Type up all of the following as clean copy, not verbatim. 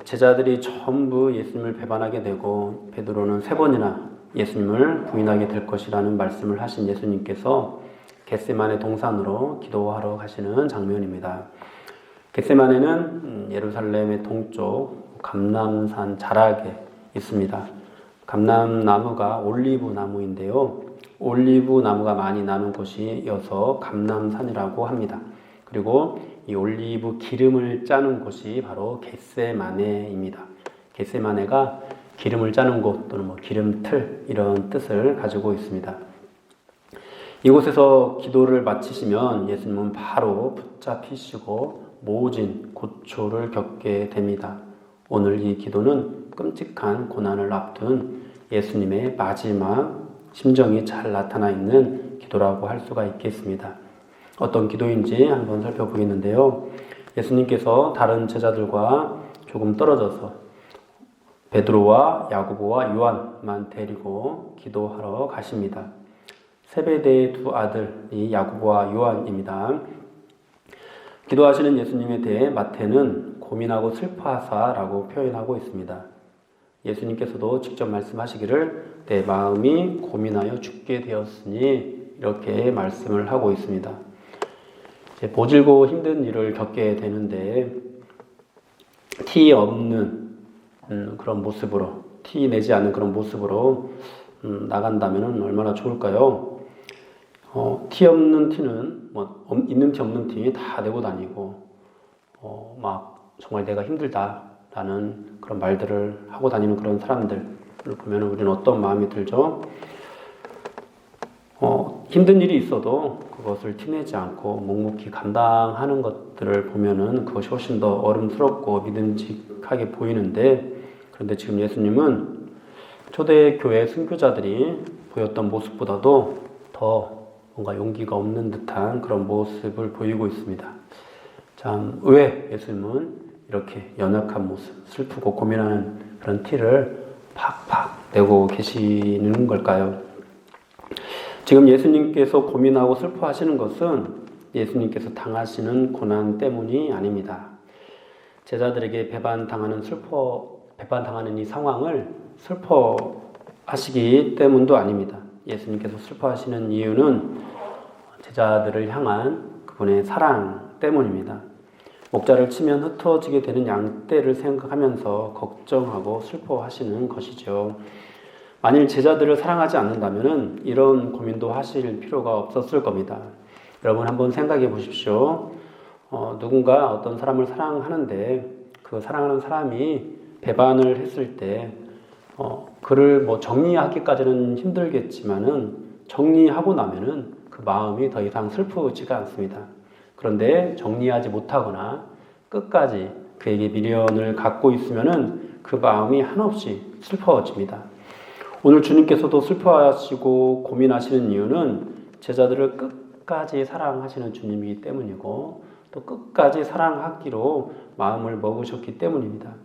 제자들이 전부 예수님을 배반하게 되고 베드로는 3번이나 예수님을 부인하게 될 것이라는 말씀을 하신 예수님께서 겟세마네 동산으로 기도하러 가시는 장면입니다. 겟세마네는 예루살렘의 동쪽 감람산 자락에 있습니다. 감람나무가 올리브 나무인데요. 올리브 나무가 많이 나는 곳이어서 감람산이라고 합니다. 그리고 이 올리브 기름을 짜는 곳이 바로 겟세마네입니다. 겟세마네가 기름을 짜는 곳 또는 기름틀 이런 뜻을 가지고 있습니다. 이곳에서 기도를 마치시면 예수님은 바로 붙잡히시고 모진 고초를 겪게 됩니다. 오늘 이 기도는 끔찍한 고난을 앞둔 예수님의 마지막 심정이 잘 나타나 있는 기도라고 할 수가 있겠습니다. 어떤 기도인지 한번 살펴보겠는데요. 예수님께서 다른 제자들과 조금 떨어져서 베드로와 야고보와 요한만 데리고 기도하러 가십니다. 세베대의 2 아들이 야고보와 요한입니다. 기도하시는 예수님에 대해 마태는 고민하고 슬퍼하사라고 표현하고 있습니다. 예수님께서도 직접 말씀하시기를 내 마음이 고민하여 죽게 되었으니 이렇게 말씀을 하고 있습니다. 보질고 힘든 일을 겪게 되는데 티 없는 그런 모습으로, 티 내지 않는 그런 모습으로 나간다면 얼마나 좋을까요? 티 없는 티는 있는 티 없는 티 다 내고 다니고 막 정말 내가 힘들다라는 그런 말들을 하고 다니는 그런 사람들을 보면 우리는 어떤 마음이 들죠? 힘든 일이 있어도 그것을 티내지 않고 묵묵히 감당하는 것들을 보면은 그것이 훨씬 더 어른스럽고 믿음직하게 보이는데, 그런데 지금 예수님은 초대교회 순교자들이 보였던 모습보다도 더 뭔가 용기가 없는 듯한 그런 모습을 보이고 있습니다. 참, 왜 예수님은 이렇게 연약한 모습, 슬프고 고민하는 그런 티를 팍팍 내고 계시는 걸까요? 지금 예수님께서 고민하고 슬퍼하시는 것은 예수님께서 당하시는 고난 때문이 아닙니다. 제자들에게 배반당하는 이 상황을 슬퍼하시기 때문도 아닙니다. 예수님께서 슬퍼하시는 이유는 제자들을 향한 그분의 사랑 때문입니다. 목자를 치면 흩어지게 되는 양떼를 생각하면서 걱정하고 슬퍼하시는 것이죠. 만일 제자들을 사랑하지 않는다면 이런 고민도 하실 필요가 없었을 겁니다. 여러분 한번 생각해 보십시오. 누군가 어떤 사람을 사랑하는데 그 사랑하는 사람이 배반을 했을 때 그를 정리하기까지는 힘들겠지만은 정리하고 나면은 그 마음이 더 이상 슬프지가 않습니다. 그런데 정리하지 못하거나 끝까지 그에게 미련을 갖고 있으면은 그 마음이 한없이 슬퍼집니다. 오늘 주님께서도 슬퍼하시고 고민하시는 이유는 제자들을 끝까지 사랑하시는 주님이기 때문이고 또 끝까지 사랑하기로 마음을 먹으셨기 때문입니다.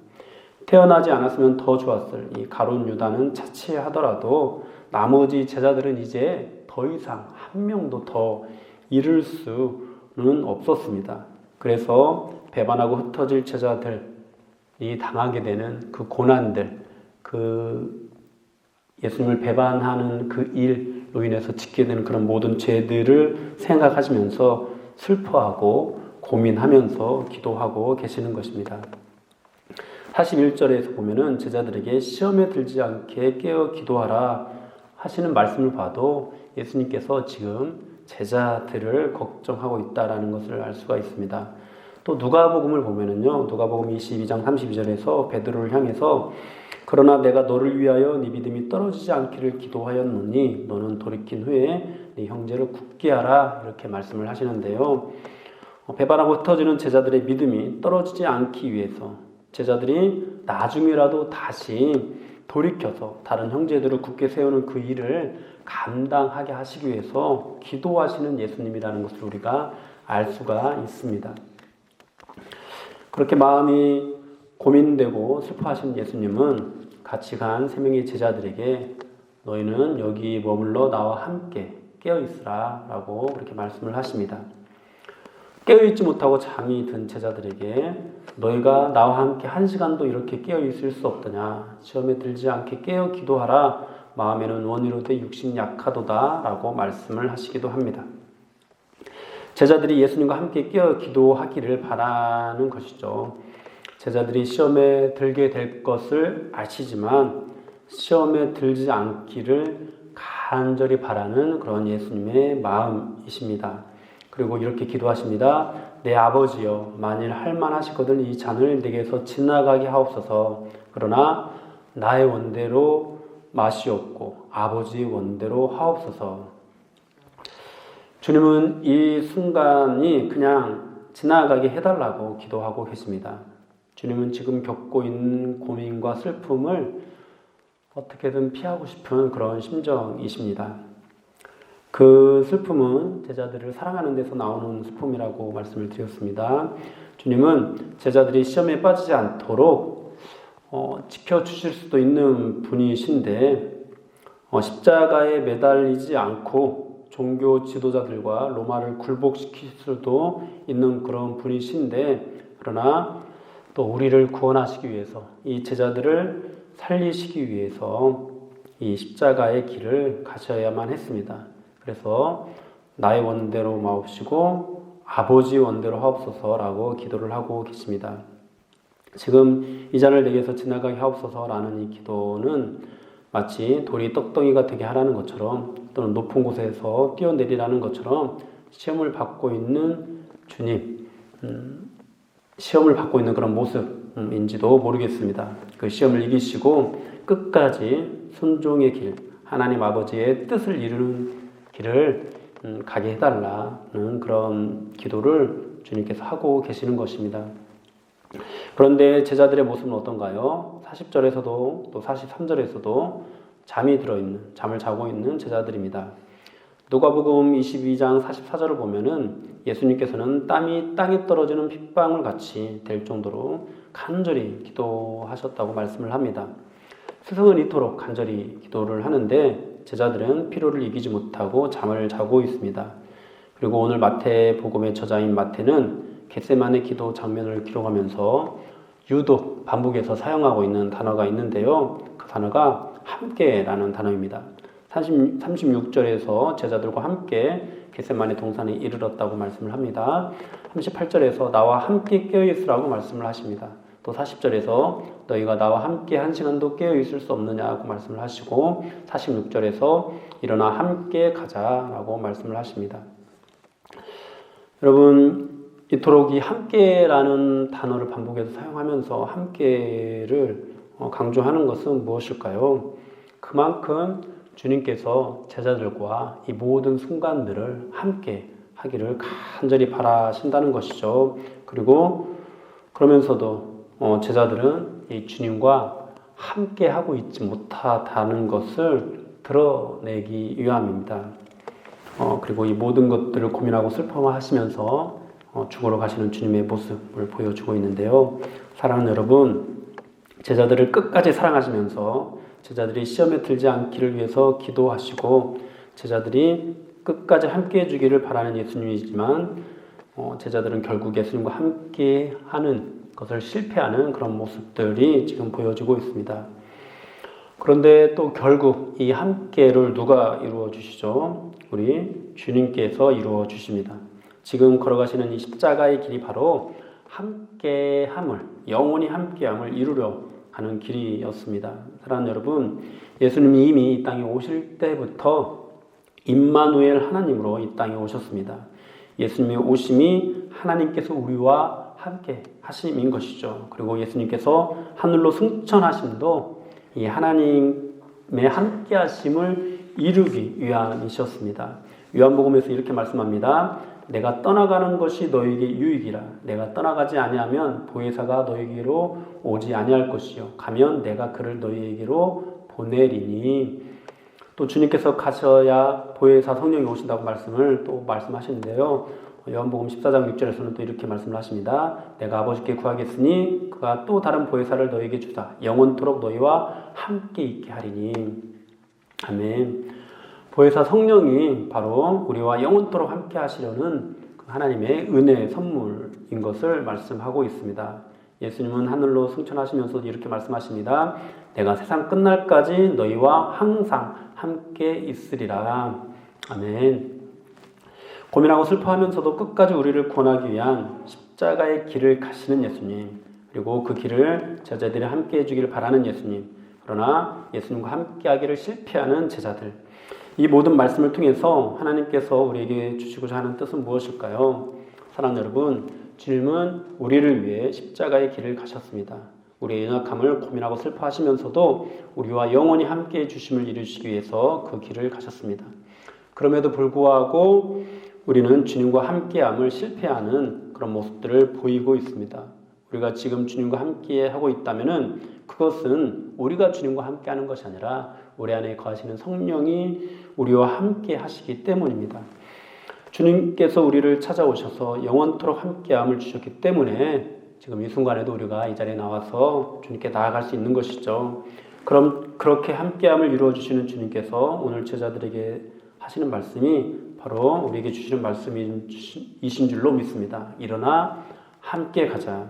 태어나지 않았으면 더 좋았을 이 가룟 유다는 자취하더라도 나머지 제자들은 이제 더 이상 한 명도 더 잃을 수는 없었습니다. 그래서 배반하고 흩어질 제자들이 당하게 되는 그 고난들, 그 예수님을 배반하는 그 일로 인해서 짓게 되는 그런 모든 죄들을 생각하시면서 슬퍼하고 고민하면서 기도하고 계시는 것입니다. 41절에서 보면은 제자들에게 시험에 들지 않게 깨어 기도하라 하시는 말씀을 봐도 예수님께서 지금 제자들을 걱정하고 있다라는 것을 알 수가 있습니다. 또 누가복음을 보면은요, 누가복음 22장 32절에서 베드로를 향해서 그러나 내가 너를 위하여 네 믿음이 떨어지지 않기를 기도하였노니 너는 돌이킨 후에 네 형제를 굳게 하라 이렇게 말씀을 하시는데요. 배반하고 흩어지는 제자들의 믿음이 떨어지지 않기 위해서 제자들이 나중에라도 다시 돌이켜서 다른 형제들을 굳게 세우는 그 일을 감당하게 하시기 위해서 기도하시는 예수님이라는 것을 우리가 알 수가 있습니다. 그렇게 마음이 고민되고 슬퍼하신 예수님은 같이 간 3명의 제자들에게 너희는 여기 머물러 나와 함께 깨어있으라 라고 그렇게 말씀을 하십니다. 깨어있지 못하고 잠이 든 제자들에게 너희가 나와 함께 1시간도 이렇게 깨어있을 수 없더냐. 시험에 들지 않게 깨어 기도하라. 마음에는 원이로되 육신 약하도다 라고 말씀을 하시기도 합니다. 제자들이 예수님과 함께 깨어 기도하기를 바라는 것이죠. 제자들이 시험에 들게 될 것을 아시지만 시험에 들지 않기를 간절히 바라는 그런 예수님의 마음이십니다. 그리고 이렇게 기도하십니다. 내 아버지여, 만일 할만하시거든 이 잔을 내게서 지나가게 하옵소서. 그러나 나의 원대로 마시옵고 아버지의 원대로 하옵소서. 주님은 이 순간이 그냥 지나가게 해달라고 기도하고 계십니다. 주님은 지금 겪고 있는 고민과 슬픔을 어떻게든 피하고 싶은 그런 심정이십니다. 그 슬픔은 제자들을 사랑하는 데서 나오는 슬픔이라고 말씀을 드렸습니다. 주님은 제자들이 시험에 빠지지 않도록 지켜주실 수도 있는 분이신데 십자가에 매달리지 않고 종교 지도자들과 로마를 굴복시킬 수도 있는 그런 분이신데 그러나 또 우리를 구원하시기 위해서 이 제자들을 살리시기 위해서 이 십자가의 길을 가셔야만 했습니다. 그래서 나의 원대로 마옵시고 아버지 원대로 하옵소서라고 기도를 하고 계십니다. 지금 이 잔을 내게서 지나가게 하옵소서라는 이 기도는 마치 돌이 떡덩이가 되게 하라는 것처럼 또는 높은 곳에서 뛰어내리라는 것처럼 시험을 받고 있는 주님, 시험을 받고 있는 그런 모습인지도 모르겠습니다. 그 시험을 이기시고 끝까지 순종의 길, 하나님 아버지의 뜻을 이루는 길을 가게 해달라는 그런 기도를 주님께서 하고 계시는 것입니다. 그런데 제자들의 모습은 어떤가요? 40절에서도 또 43절에서도 잠을 자고 있는 제자들입니다. 누가복음 22장 44절을 보면은 예수님께서는 땀이 땅에 떨어지는 핏방울 같이 될 정도로 간절히 기도하셨다고 말씀을 합니다. 스승은 이토록 간절히 기도를 하는데 제자들은 피로를 이기지 못하고 잠을 자고 있습니다. 그리고 오늘 마태복음의 저자인 마태는 겟세마네 기도 장면을 기록하면서 유독 반복해서 사용하고 있는 단어가 있는데요. 그 단어가 함께라는 단어입니다. 36절에서 제자들과 함께 겟세마네 동산에 이르렀다고 말씀을 합니다. 38절에서 나와 함께 깨어있으라고 말씀을 하십니다. 또 40절에서 너희가 나와 함께 1시간도 깨어있을 수 없느냐고 말씀을 하시고 46절에서 일어나 함께 가자라고 말씀을 하십니다. 여러분, 이토록 이 함께라는 단어를 반복해서 사용하면서 함께를 강조하는 것은 무엇일까요? 그만큼 주님께서 제자들과 이 모든 순간들을 함께 하기를 간절히 바라신다는 것이죠. 그리고 그러면서도 제자들은 이 주님과 함께 하고 있지 못하다는 것을 드러내기 위함입니다. 그리고 이 모든 것들을 고민하고 슬퍼하시면서 죽으러 가시는 주님의 모습을 보여주고 있는데요. 사랑하는 여러분, 제자들을 끝까지 사랑하시면서 제자들이 시험에 들지 않기를 위해서 기도하시고 제자들이 끝까지 함께 해주기를 바라는 예수님이지만 제자들은 결국 예수님과 함께 하는 것을 실패하는 그런 모습들이 지금 보여지고 있습니다. 그런데 또 결국 이 함께를 누가 이루어 주시죠? 우리 주님께서 이루어 주십니다. 지금 걸어가시는 이 십자가의 길이 바로 함께함을, 영원히 함께함을 이루려 하는 길이었습니다. 사랑하는 여러분, 예수님이 이미 이 땅에 오실 때부터 임마누엘 하나님으로 이 땅에 오셨습니다. 예수님의 오심이 하나님께서 우리와 함께 하심인 것이죠. 그리고 예수님께서 하늘로 승천하심도 이 하나님의 함께 하심을 이루기 위함이셨습니다. 요한복음에서 이렇게 말씀합니다. 내가 떠나가는 것이 너에게 유익이라. 내가 떠나가지 아니하면 보혜사가 너에게로 오지 아니할 것이요 가면 내가 그를 너희에게로 보내리니. 또 주님께서 가셔야 보혜사 성령이 오신다고 말씀을 또 말씀하시는데요. 요한복음 14장 6절에서는 또 이렇게 말씀을 하십니다. 내가 아버지께 구하겠으니 그가 또 다른 보혜사를 너에게 주사 영원토록 너희와 함께 있게 하리니. 아멘. 보혜사 성령이 바로 우리와 영원토록 함께 하시려는 하나님의 은혜 선물인 것을 말씀하고 있습니다. 예수님은 하늘로 승천하시면서도 이렇게 말씀하십니다. 내가 세상 끝날까지 너희와 항상 함께 있으리라. 아멘. 고민하고 슬퍼하면서도 끝까지 우리를 구원하기 위한 십자가의 길을 가시는 예수님, 그리고 그 길을 제자들이 함께 해주기를 바라는 예수님, 그러나 예수님과 함께하기를 실패하는 제자들, 이 모든 말씀을 통해서 하나님께서 우리에게 주시고자 하는 뜻은 무엇일까요? 사랑하는 여러분, 주님은 우리를 위해 십자가의 길을 가셨습니다. 우리의 연약함을 고민하고 슬퍼하시면서도 우리와 영원히 함께해 주심을 이루시기 위해서 그 길을 가셨습니다. 그럼에도 불구하고 우리는 주님과 함께함을 실패하는 그런 모습들을 보이고 있습니다. 우리가 지금 주님과 함께하고 있다면 그것은 우리가 주님과 함께하는 것이 아니라 우리 안에 거하시는 성령이 우리와 함께 하시기 때문입니다. 주님께서 우리를 찾아오셔서 영원토록 함께함을 주셨기 때문에 지금 이 순간에도 우리가 이 자리에 나와서 주님께 나아갈 수 있는 것이죠. 그럼 그렇게 함께함을 이루어 주시는 주님께서 오늘 제자들에게 하시는 말씀이 바로 우리에게 주시는 말씀이신 줄로 믿습니다. 일어나 함께 가자.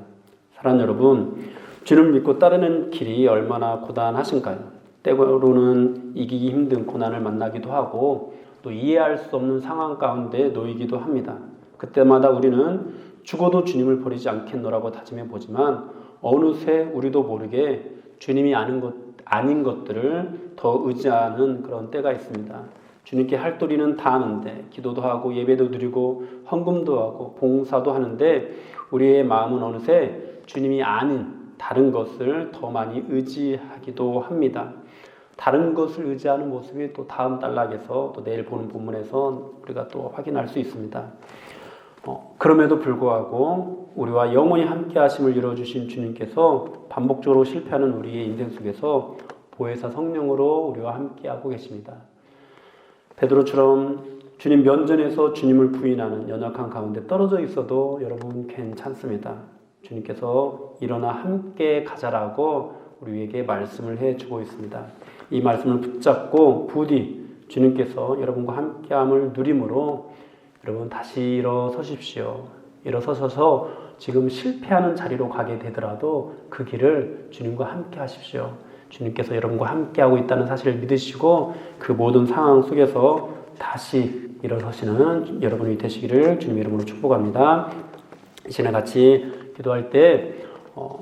사랑하는 여러분, 주님을 믿고 따르는 길이 얼마나 고단하신가요? 때로는 이기기 힘든 고난을 만나기도 하고 또 이해할 수 없는 상황 가운데 놓이기도 합니다. 그때마다 우리는 죽어도 주님을 버리지 않겠노라고 다짐해 보지만 어느새 우리도 모르게 주님이 아닌 것들을 더 의지하는 그런 때가 있습니다. 주님께 할 도리는 다 하는데, 기도도 하고 예배도 드리고 헌금도 하고 봉사도 하는데 우리의 마음은 어느새 주님이 아닌 다른 것을 더 많이 의지하기도 합니다. 다른 것을 의지하는 모습이 또 다음 단락에서 또 내일 보는 본문에서 우리가 또 확인할 수 있습니다. 그럼에도 불구하고 우리와 영원히 함께 하심을 이루어주신 주님께서 반복적으로 실패하는 우리의 인생 속에서 보혜사 성령으로 우리와 함께하고 계십니다. 베드로처럼 주님 면전에서 주님을 부인하는 연약한 가운데 떨어져 있어도 여러분 괜찮습니다. 주님께서 일어나 함께 가자라고 우리에게 말씀을 해주고 있습니다. 이 말씀을 붙잡고 부디 주님께서 여러분과 함께함을 누림으로 여러분 다시 일어서십시오. 일어서셔서 지금 실패하는 자리로 가게 되더라도 그 길을 주님과 함께 하십시오. 주님께서 여러분과 함께하고 있다는 사실을 믿으시고 그 모든 상황 속에서 다시 일어서시는 여러분이 되시기를 주님의 이름으로 축복합니다. 이 시간에 같이 기도할 때